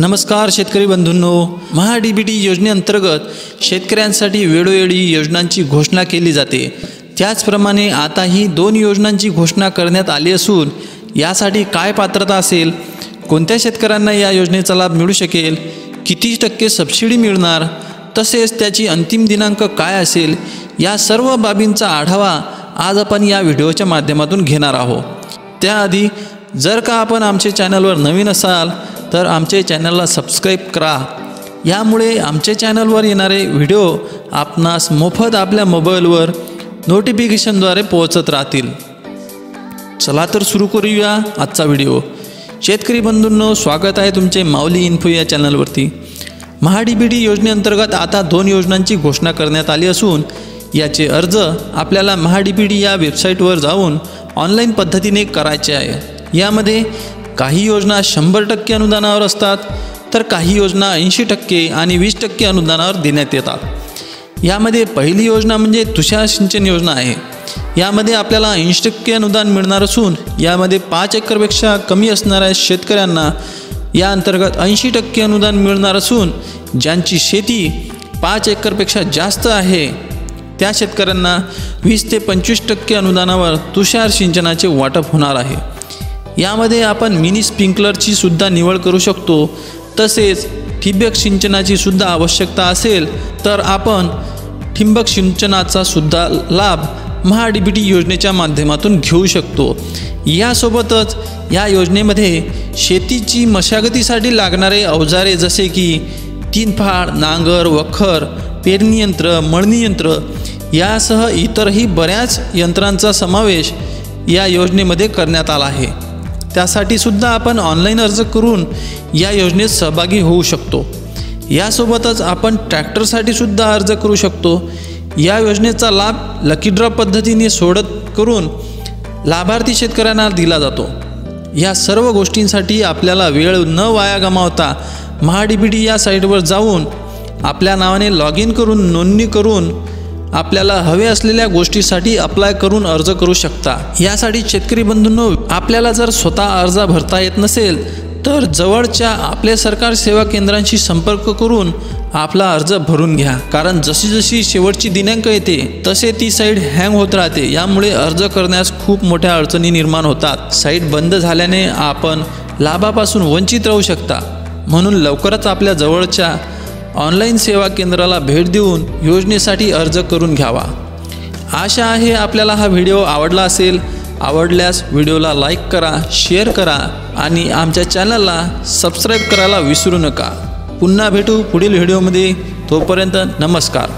नमस्कार शेतकरी बंधूंनो, महाडीबीटी योजनेअंतर्गत शेतकऱ्यांसाठी वेळोवेळी योजनांची घोषणा केली जाते। त्याचप्रमाणे आताही 2 योजनांची घोषणा करण्यात आली असून यासाठी काय पात्रता असेल, कोणत्या शेतकऱ्यांना या योजनेचा लाभ मिळू शकेल, किती टक्के सबसिडी मिळणार, तसेच त्याची अंतिम दिनांक काय असेल, या सर्व बाबींचा आढावा आज आपण या व्हिडिओच्या माध्यमातून घेणार आहोत। त्याआधी जर का आपण आमचे चॅनलवर नवीन असाल तर आमचे चॅनलला सबस्क्राईब करा। यामुळे आमचे चॅनलवर येणारे व्हिडिओ आपणास मोफत आपल्या मोबाईलवर नोटिफिकेशनद्वारे पोहोचत राहतील। चला तर सुरू करूया आजचा व्हिडिओ। शेतकरी बंधूंनो, स्वागत आहे तुमचे माऊली इन्फो या चॅनलवरती। महाडीबीटी योजनेअंतर्गत आता 2 योजनांची घोषणा करण्यात आली असून याचे अर्ज आपल्याला महाडीबीटी या वेबसाईटवर जाऊन ऑनलाईन पद्धतीने करायचे आहे। यामध्ये काही योजना 100% अनुदानावर असतात, तर काही योजना 80% आणि 20% अनुदानावर देण्यात येतात। यामध्ये पहिली योजना म्हणजे तुषार सिंचन योजना आहे। यामध्ये आपल्याला 80% अनुदान मिळणार असून यामध्ये 5 एकरपेक्षा कमी असणाऱ्या शेतकऱ्यांना या अंतर्गत 80% अनुदान मिळणार असून ज्यांची शेती 5 एकरपेक्षा जास्त आहे त्या शेतकऱ्यांना 20 ते 25% अनुदानावर तुषार सिंचनाचे वाटप होणार आहे। यामध्ये आपण मिनी स्प्रिंकलरची सुद्धा निवड करू शकतो। तसेच ठिबक सिंचनाची सुद्धा आवश्यकता असेल तर आपण ठिबक सिंचनाचा सुद्धा लाभ महाडीबीटी योजनेच्या माध्यमातून घेऊ शकतो। यासोबतच या योजनेमध्ये शेतीची मशागतीसाठी लागणारे अवजारे जसे की 3 फाळ, नांगर, वखर, पेरणी यंत्र, मळणी यंत्र यासह इतरही बऱ्याच यंत्रांचा समावेश या योजनेमध्ये करण्यात आला आहे। त्यासाठी सुद्धा आपण ऑनलाईन अर्ज करून या योजनेत सहभागी होऊ शकतो। यासोबतच आपण ट्रॅक्टरसाठी सुद्धा अर्ज करू शकतो। या योजनेचा लाभ लकी ड्रॉ पद्धतीने सोडत करून लाभार्थी शेतकऱ्यांना दिला जातो। या सर्व गोष्टींसाठी आपल्याला वेळ न वाया गमावता महाडीबीटी या साईटवर जाऊन आपल्या नावाने लॉग इन करून नोंदणी करून आपल्याला हवे असलेल्या गोष्टीसाठी अप्लाय करून अर्ज करू शकता। यासाठी शेतकरी बंधूंनो, आपल्याला जर स्वतः अर्ज भरता येत नसेल तर जवळच्या आपल्या सरकार सेवा केंद्रांशी संपर्क करून आपला अर्ज भरून घ्या। कारण जशी जशी शेवटची दिनांक येते तसे ती साईट हँग होत राहते। यामुळे अर्ज करण्यास खूप मोठ्या अडचणी निर्माण होतात। साईट बंद झाल्याने आपण लाभापासून वंचित राहू शकता। म्हणून लवकरच आपल्या जवळच्या ऑनलाईन सेवा केंद्राला भेट देऊन योजनेसाठी अर्ज करून घ्यावा। आशा आहे आपल्याला हा व्हिडिओ आवडला असेल। आवडल्यास व्हिडिओला लाईक करा, शेअर करा आणि आमच्या चॅनलला सबस्क्राईब करायला विसरू नका। पुन्हा भेटू पुढील व्हिडिओमध्ये। तोपर्यंत नमस्कार।